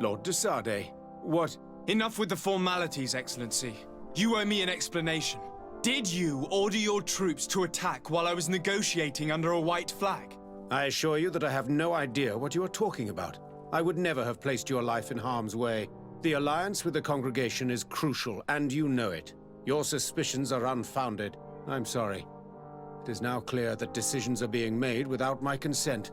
Lord de Sade, what? Enough with the formalities, Excellency. You owe me an explanation. Did you order your troops to attack while I was negotiating under a white flag? I assure you that I have no idea what you are talking about. I would never have placed your life in harm's way. The alliance with the congregation is crucial, and you know it. Your suspicions are unfounded. I'm sorry. It is now clear that decisions are being made without my consent.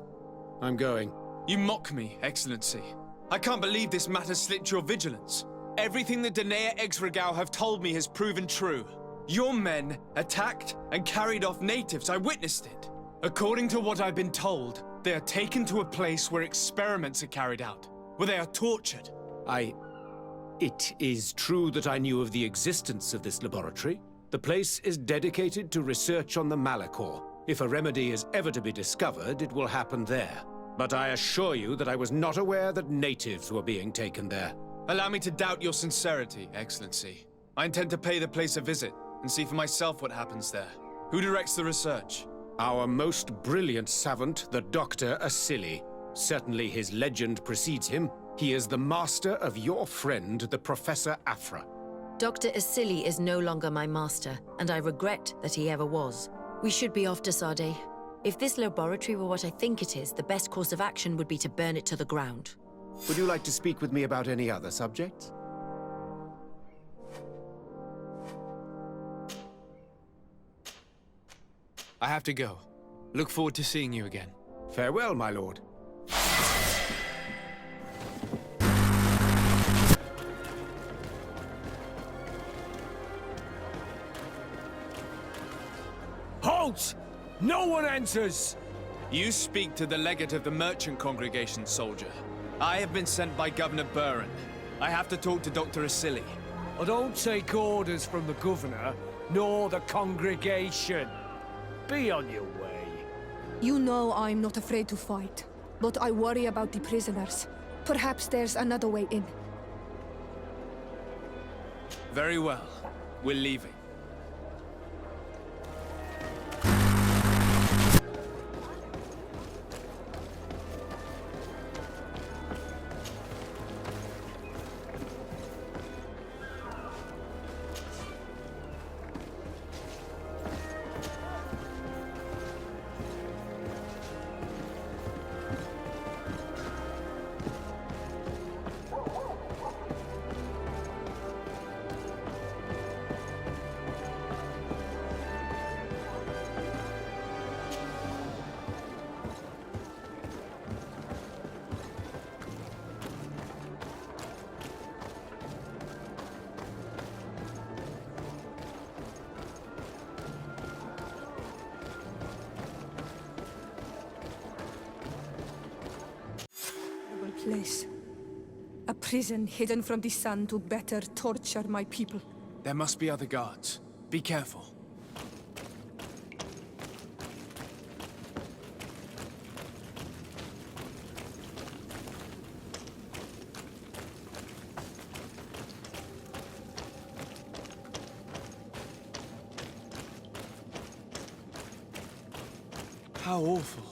I'm going. You mock me, Excellency. I can't believe this matter slipped your vigilance. Everything the Danea Exregao have told me has proven true. Your men attacked and carried off natives. I witnessed it. According to what I've been told, they are taken to a place where experiments are carried out, where they are tortured. It is true that I knew of the existence of this laboratory. The place is dedicated to research on the Malachor. If a remedy is ever to be discovered, it will happen there. But I assure you that I was not aware that natives were being taken there. Allow me to doubt your sincerity, Excellency. I intend to pay the place a visit and see for myself what happens there. Who directs the research? Our most brilliant savant, the Dr. Asili. Certainly his legend precedes him. He is the master of your friend, the Professor Afra. Dr. Asili is no longer my master, and I regret that he ever was. We should be off to Sade. If this laboratory were what I think it is, the best course of action would be to burn it to the ground. Would you like to speak with me about any other subjects? I have to go. Look forward to seeing you again. Farewell, my lord. Halt! No one enters! You speak to the legate of the merchant congregation, soldier. I have been sent by Governor Buren. I have to talk to Dr. Asili. I don't take orders from the governor, nor the congregation. Be on your way. You know I'm not afraid to fight, but I worry about the prisoners. Perhaps there's another way in. Very well. We're leaving. Place. A prison hidden from the sun to better torture my people. There must be other guards. Be careful. How awful.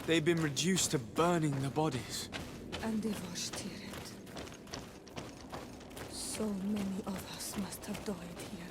They've been reduced to burning the bodies. And devastated. So many of us must have died here.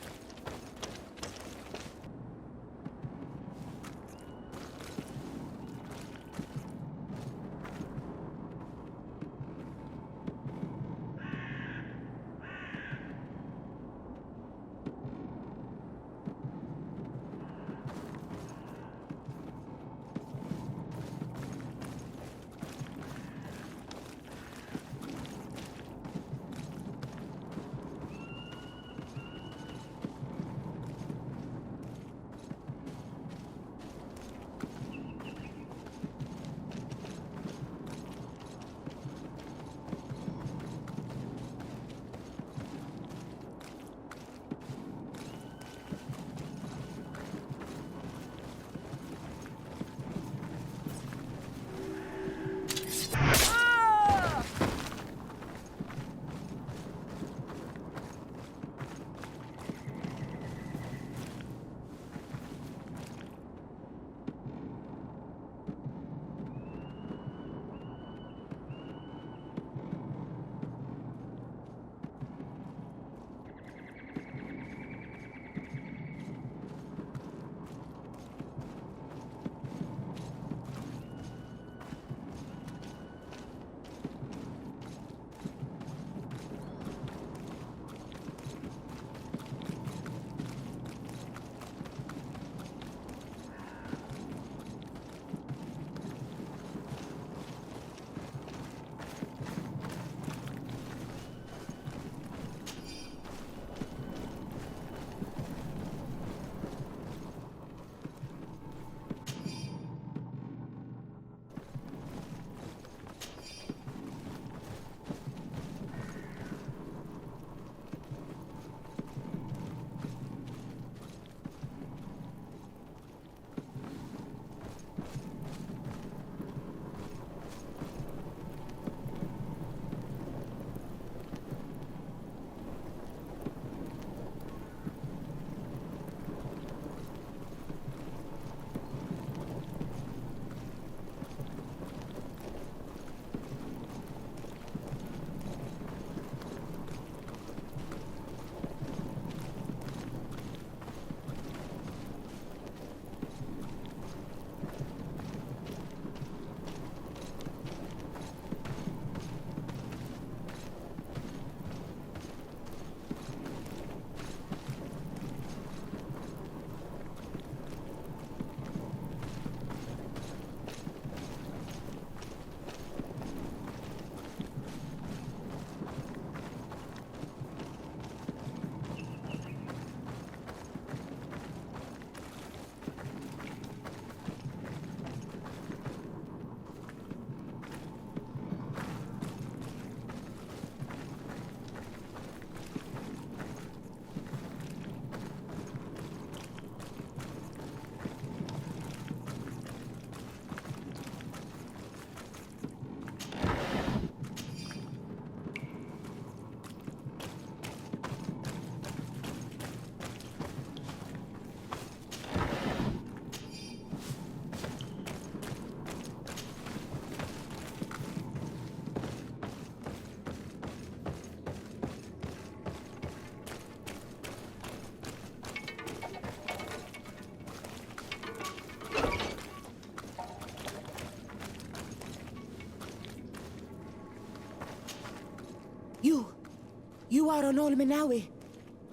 you are on Olmenawi.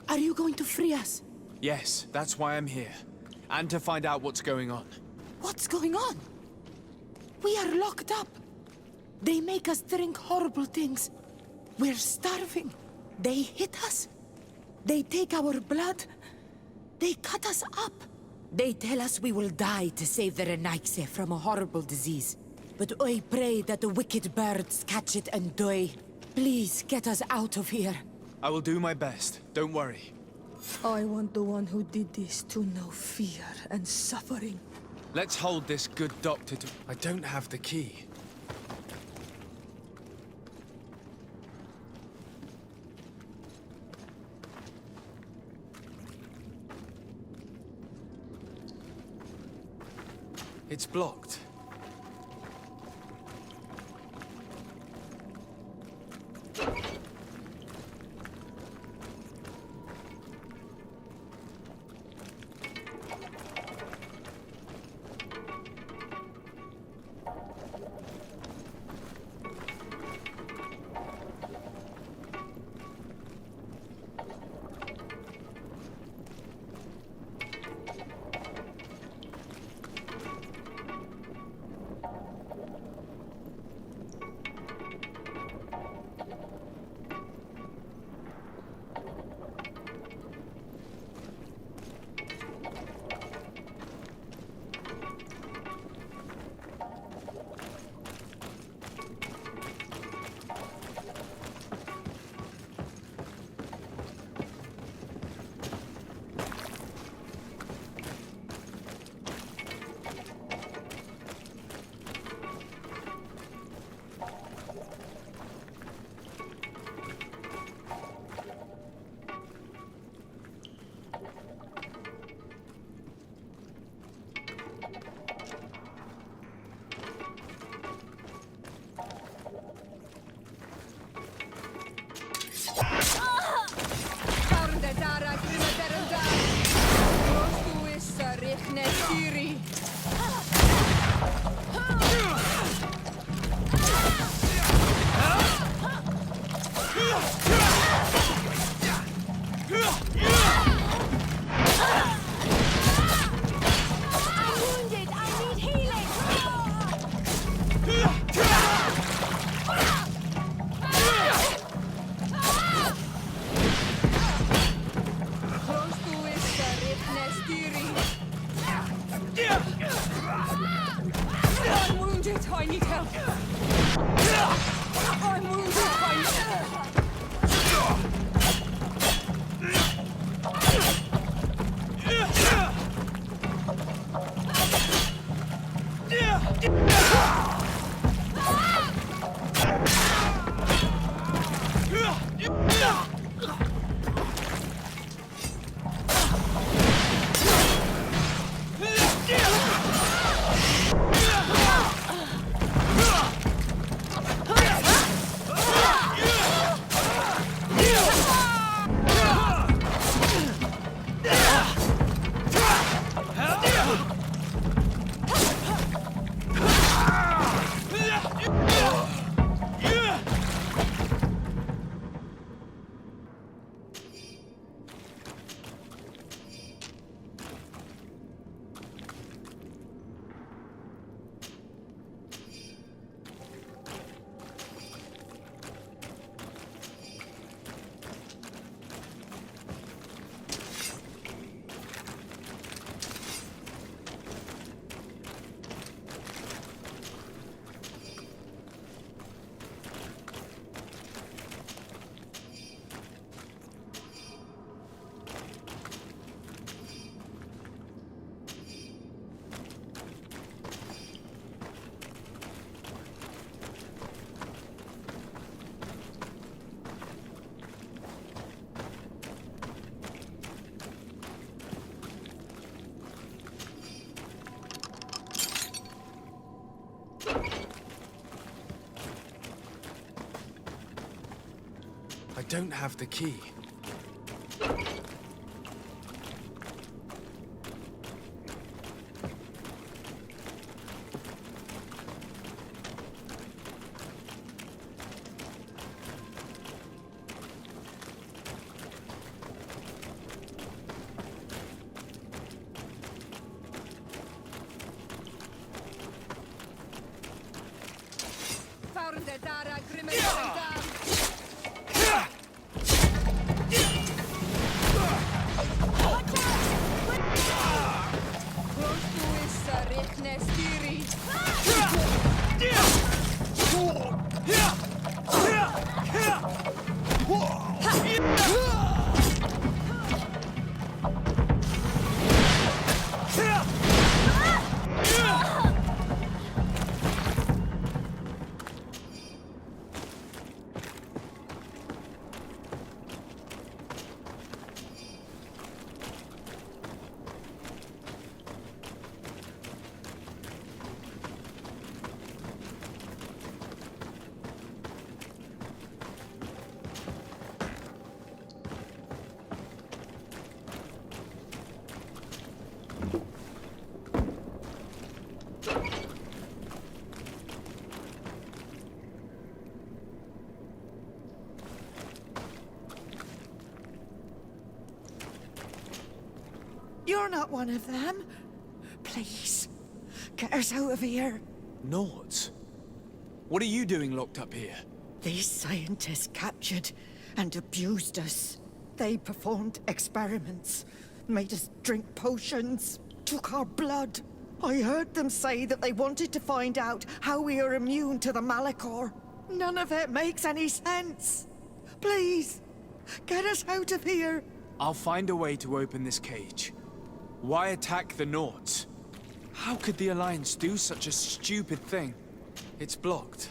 Are you going to free us? Yes, that's why I'm here. And to find out what's going on. What's going on? We are locked up. They make us drink horrible things. We're starving. They hit us. They take our blood. They cut us up. They tell us we will die to save the Renaigse from a horrible disease. But I pray that the wicked birds catch it and die. Please get us out of here. I will do my best. Don't worry. I want the one who did this to know fear and suffering. Let's hold this good doctor to... I don't have the key. It's blocked. I'm wounded, I need help. I'm wounded, I need help. I don't have the key. You're not one of them. Please, get us out of here. Nords? What are you doing locked up here? These scientists captured and abused us. They performed experiments, made us drink potions, took our blood. I heard them say that they wanted to find out how we are immune to the Malachor. None of it makes any sense. Please, get us out of here. I'll find a way to open this cage. Why attack the Nords? How could the Alliance do such a stupid thing? It's blocked.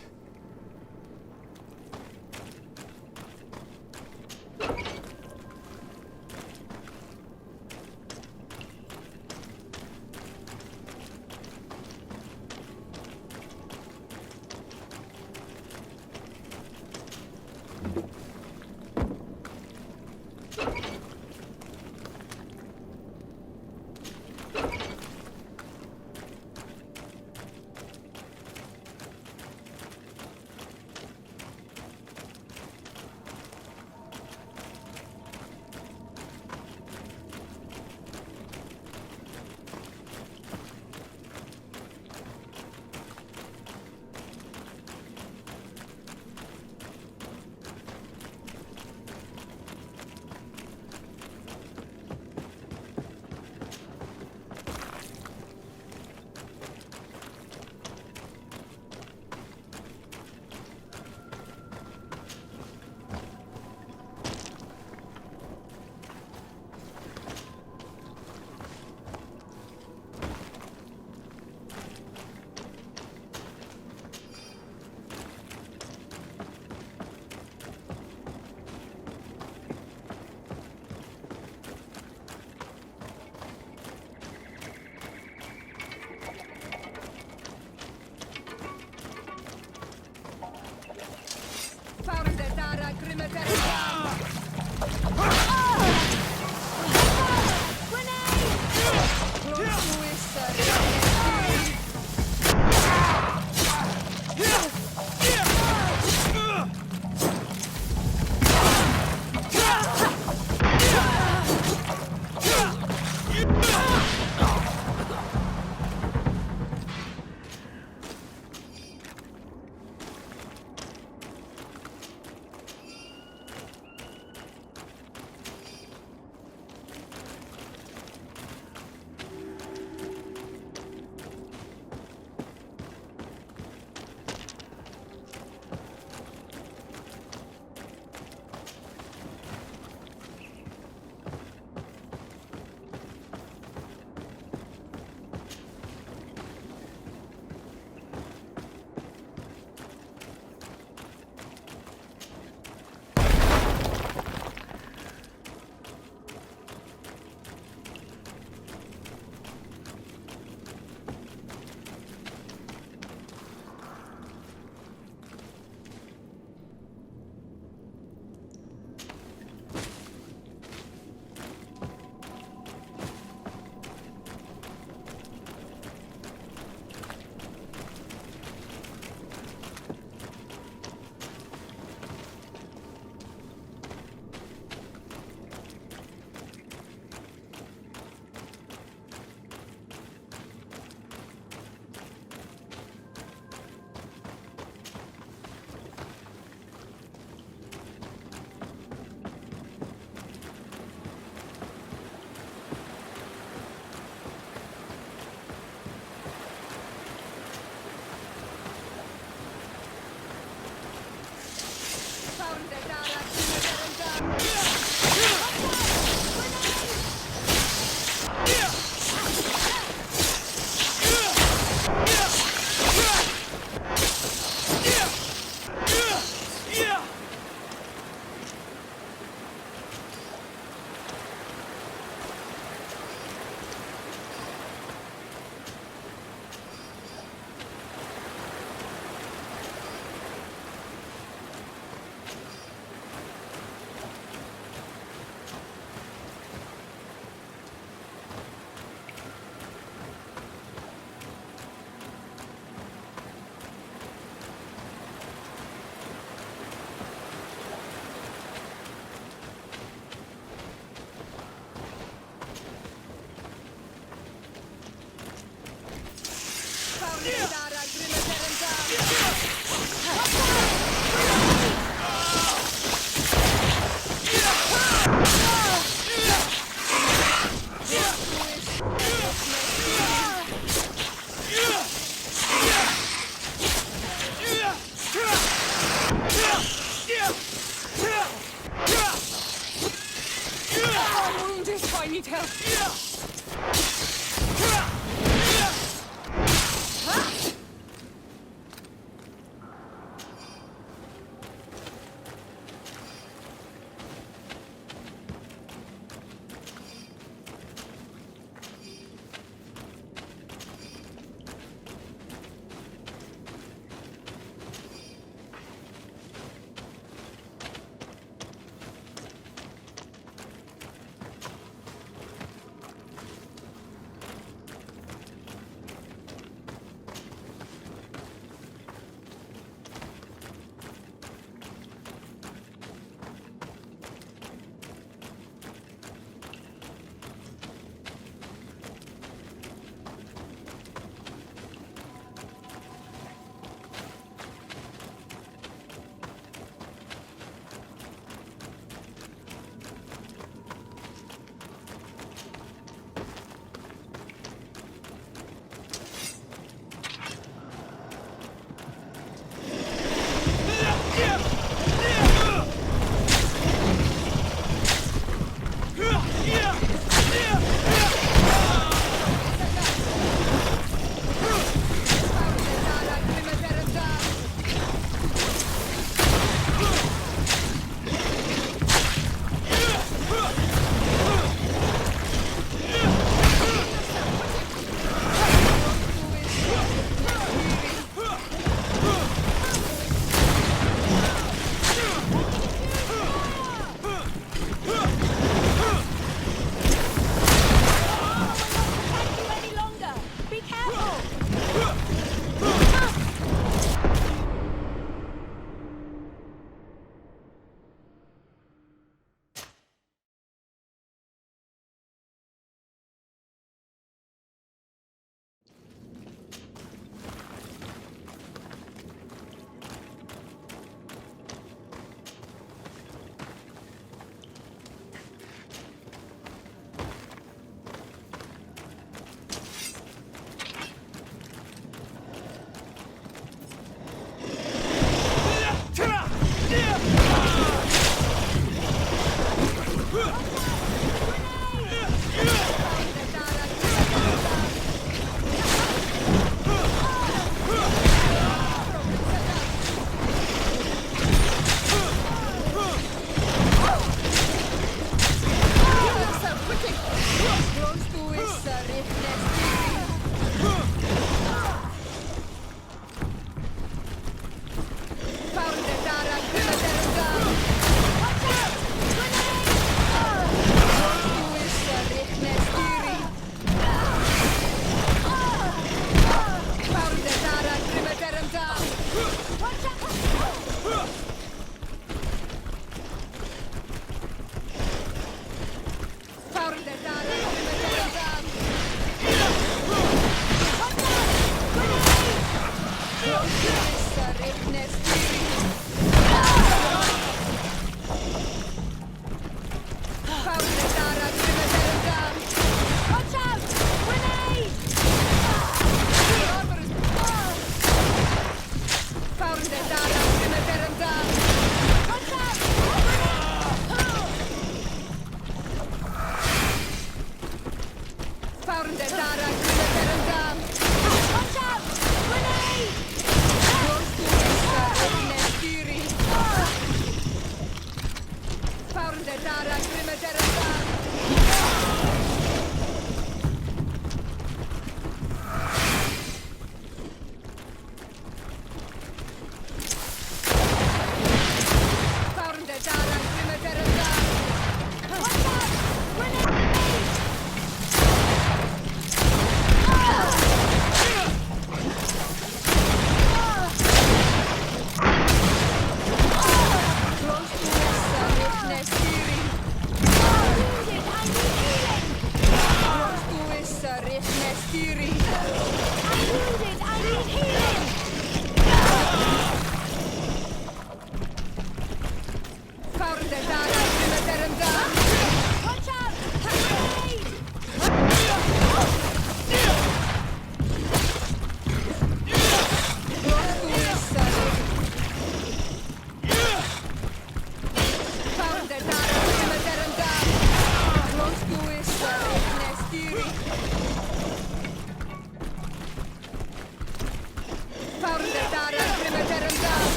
I'm wounded. I need help.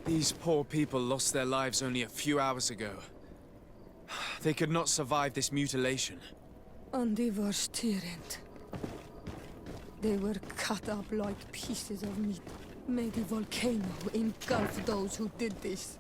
These poor people lost their lives only a few hours ago. They could not survive this mutilation. And they were tyrant. They were cut up like pieces of meat. May the volcano engulf those who did this.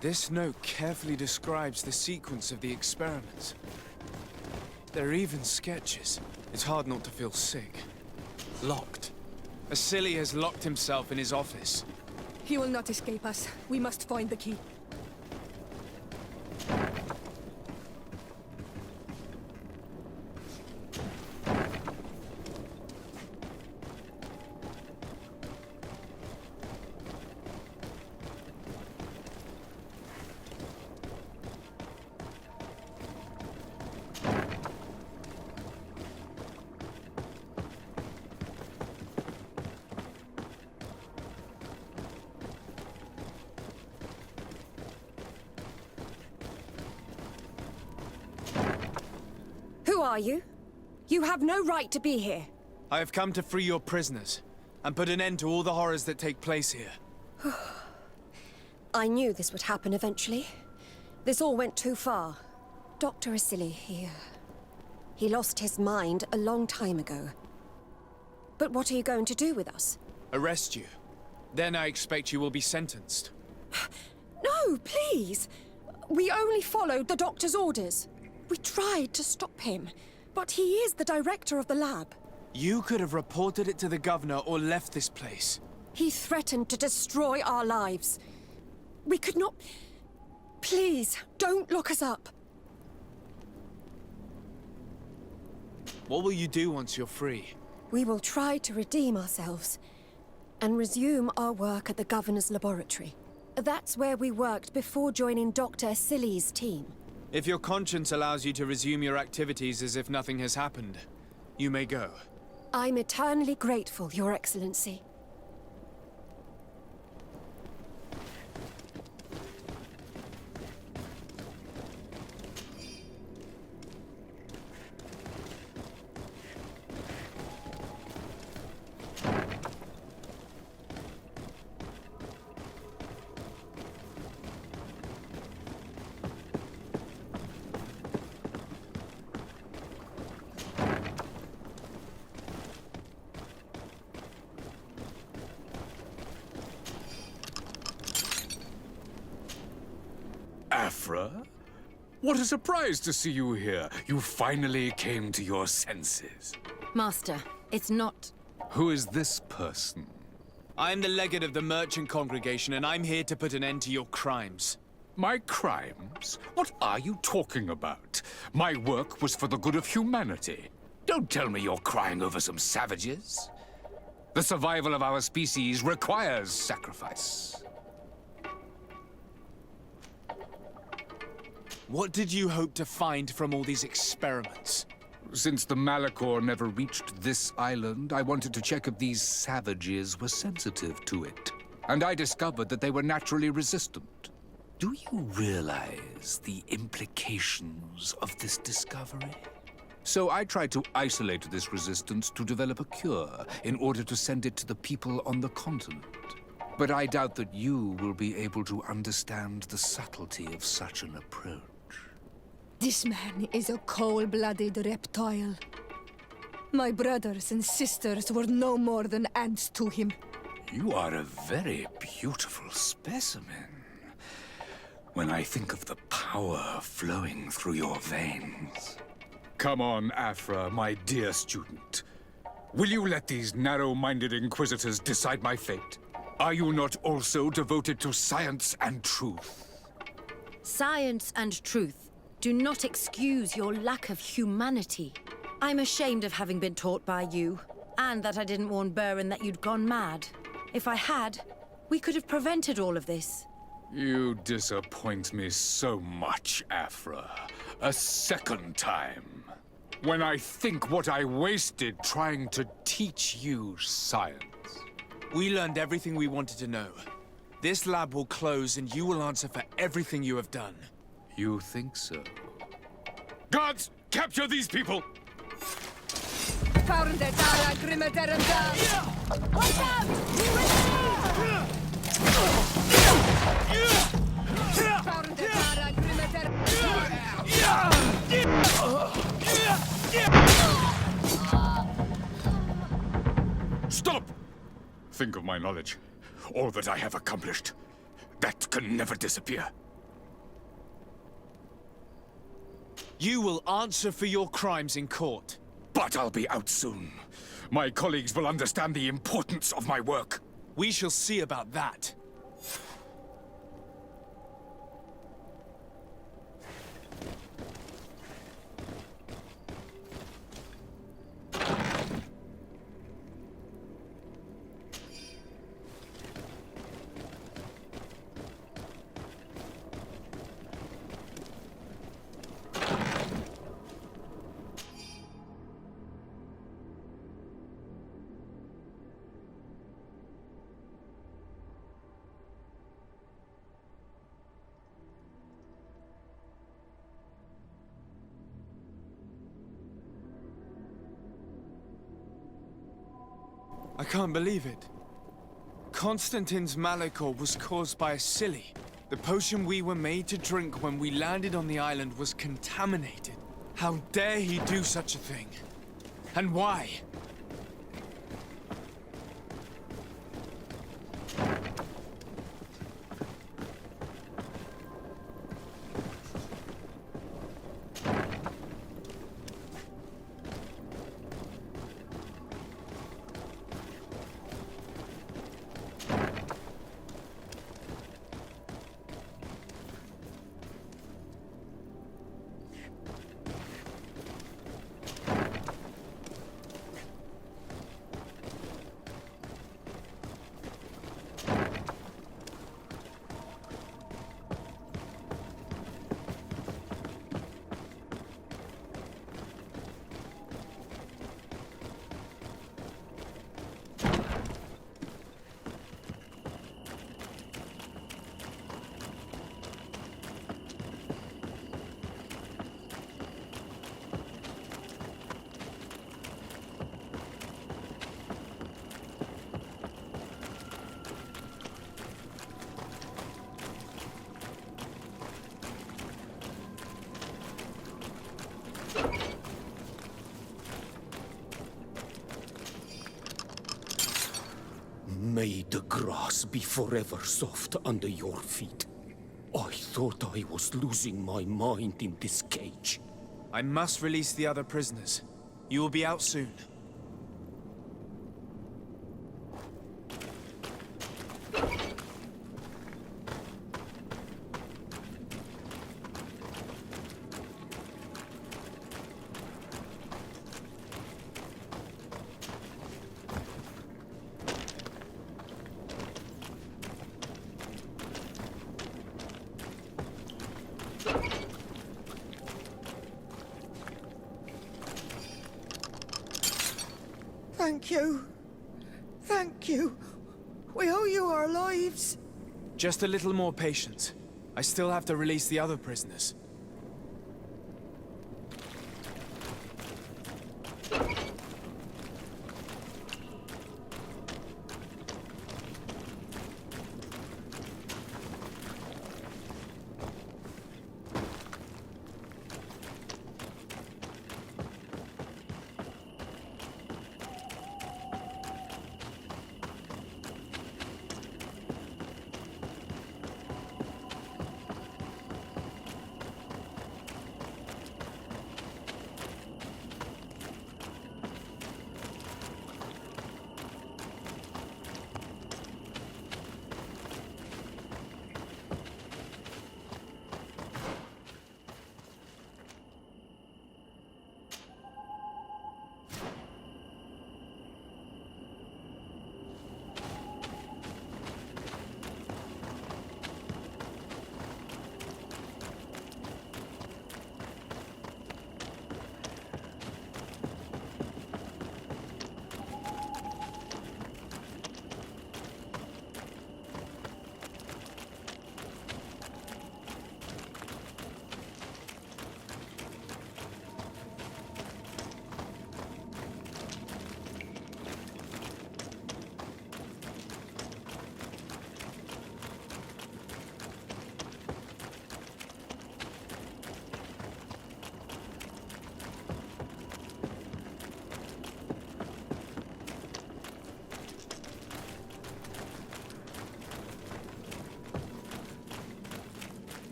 This note carefully describes the sequence of the experiments. There are even sketches. It's hard not to feel sick. Locked. Asili has locked himself in his office. He will not escape us. We must find the key. Who are you? You have no right to be here. I have come to free your prisoners, and put an end to all the horrors that take place here. I knew this would happen eventually. This all went too far. Dr. Asili, he lost his mind a long time ago. But what are you going to do with us? Arrest you. Then I expect you will be sentenced. No, please! We only followed the doctor's orders. We tried to stop him, but he is the director of the lab. You could have reported it to the governor or left this place. He threatened to destroy our lives. We could not... Please, don't look us up. What will you do once you're free? We will try to redeem ourselves and resume our work at the governor's laboratory. That's where we worked before joining Dr. Asili's team. If your conscience allows you to resume your activities as if nothing has happened, you may go. I'm eternally grateful, Your Excellency. Afra? What a surprise to see you here. You finally came to your senses. Master, it's not... Who is this person? I am the legate of the merchant congregation, and I'm here to put an end to your crimes. My crimes? What are you talking about? My work was for the good of humanity. Don't tell me you're crying over some savages. The survival of our species requires sacrifice. What did you hope to find from all these experiments? Since the Malachor never reached this island, I wanted to check if these savages were sensitive to it. And I discovered that they were naturally resistant. Do you realize the implications of this discovery? So I tried to isolate this resistance to develop a cure in order to send it to the people on the continent. But I doubt that you will be able to understand the subtlety of such an approach. This man is a cold-blooded reptile. My brothers and sisters were no more than ants to him. You are a very beautiful specimen. When I think of the power flowing through your veins. Come on, Afra, my dear student. Will you let these narrow-minded inquisitors decide my fate? Are you not also devoted to science and truth? Science and truth do not excuse your lack of humanity. I'm ashamed of having been taught by you, and that I didn't warn Burin that you'd gone mad. If I had, we could have prevented all of this. You disappoint me so much, Afra. A second time. When I think what I wasted trying to teach you science. We learned everything we wanted to know. This lab will close and you will answer for everything you have done. You think so? Guards, capture these people! Found it, Ara Grimmaderanda! Watch out! Found it, Ara Stop! Think of my knowledge. All that I have accomplished. That can never disappear. You will answer for your crimes in court. But I'll be out soon. My colleagues will understand the importance of my work. We shall see about that. I can't believe it. Constantine's Malachor was caused by a silly. The potion we were made to drink when we landed on the island was contaminated. How dare he do such a thing? And why? May the grass be forever soft under your feet. I thought I was losing my mind in this cage. I must release the other prisoners. You will be out soon. Thank you. Thank you. We owe you our lives. Just a little more patience. I still have to release the other prisoners.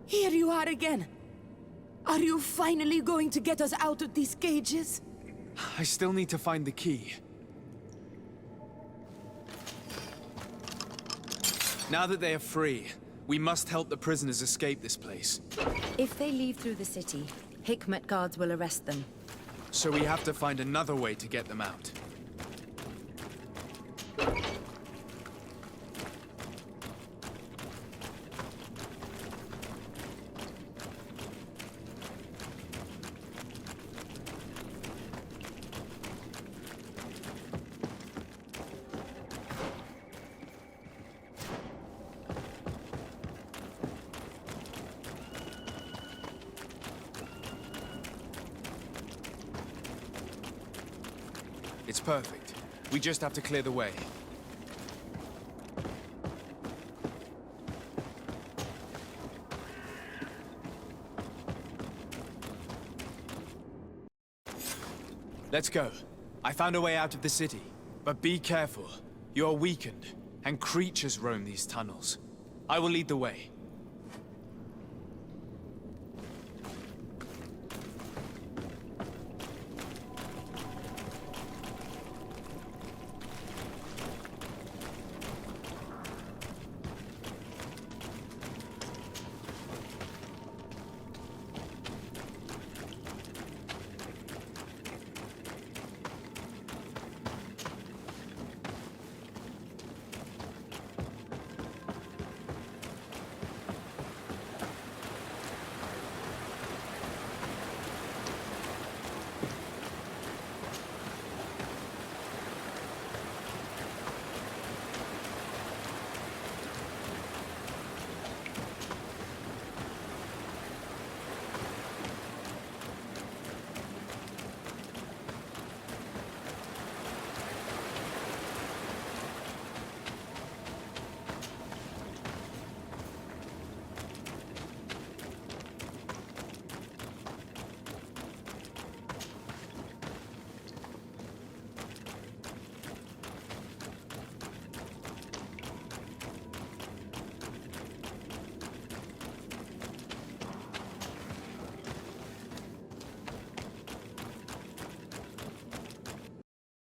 Here you are again. Are you finally going to get us out of these cages? I still need to find the key. Now that they are free, we must help the prisoners escape this place. If they leave through the city, Hikmet guards will arrest them. So we have to find another way to get them out. It's perfect. We just have to clear the way. Let's go. I found a way out of the city. But be careful. You are weakened, and creatures roam these tunnels. I will lead the way.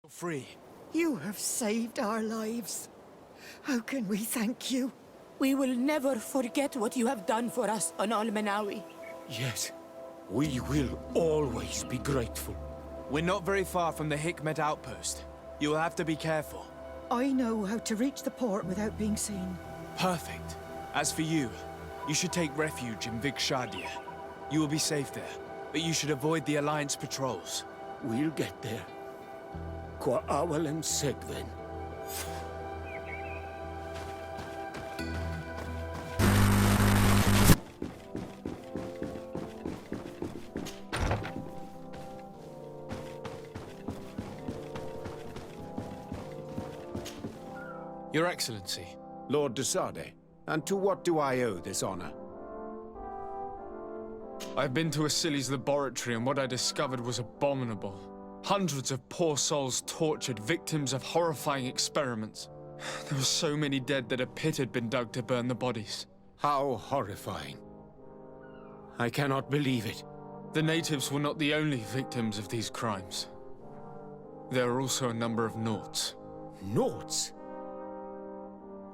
Free. You have saved our lives. How can we thank you? We will never forget what you have done for us on Al-Manawi. Yes, we will always be grateful. We're not very far from the Hikmet outpost. You'll have to be careful. I know how to reach the port without being seen. Perfect. As for you, you should take refuge in Vikshadia. You will be safe there, but you should avoid the Alliance patrols. We'll get there. Qua awalem segven. Your Excellency. Lord de Sade, and to what do I owe this honor? I've been to Asili's laboratory and what I discovered was abominable. Hundreds of poor souls tortured, victims of horrifying experiments. There were so many dead that a pit had been dug to burn the bodies. How horrifying. I cannot believe it. The natives were not the only victims of these crimes. There are also a number of Nauts. Nauts?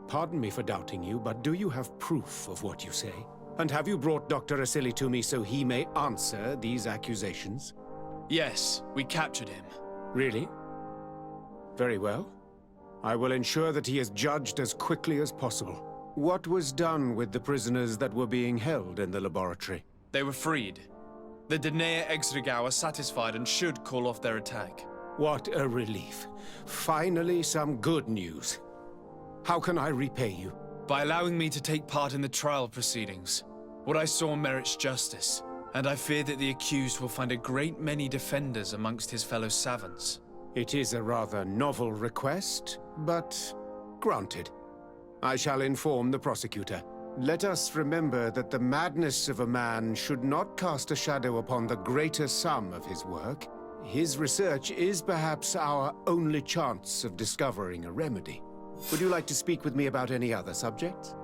Pardon me for doubting you, but do you have proof of what you say? And have you brought Dr. Asili to me so he may answer these accusations? Yes, we captured him. Really? Very well. I will ensure that he is judged as quickly as possible. What was done with the prisoners that were being held in the laboratory? They were freed. The Denea Exregao are satisfied and should call off their attack. What a relief. Finally, some good news. How can I repay you? By allowing me to take part in the trial proceedings. What I saw merits justice, and I fear that the accused will find a great many defenders amongst his fellow savants. It is a rather novel request, but granted. I shall inform the prosecutor. Let us remember that the madness of a man should not cast a shadow upon the greater sum of his work. His research is perhaps our only chance of discovering a remedy. Would you like to speak with me about any other subjects?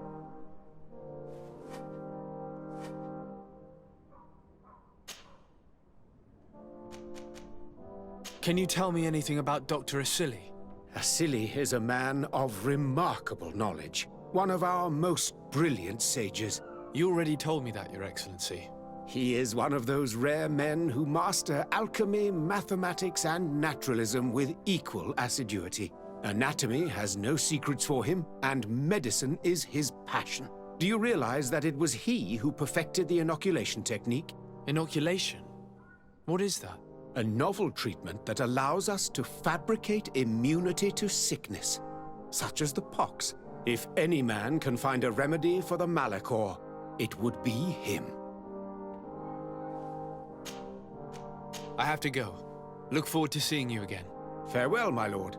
Can you tell me anything about Dr. Asili? Asili is a man of remarkable knowledge. One of our most brilliant sages. You already told me that, Your Excellency. He is one of those rare men who master alchemy, mathematics, and naturalism with equal assiduity. Anatomy has no secrets for him, and medicine is his passion. Do you realize that it was he who perfected the inoculation technique? Inoculation? What is that? A novel treatment that allows us to fabricate immunity to sickness, such as the pox. If any man can find a remedy for the Malachor, it would be him. I have to go. Look forward to seeing you again. Farewell, my lord.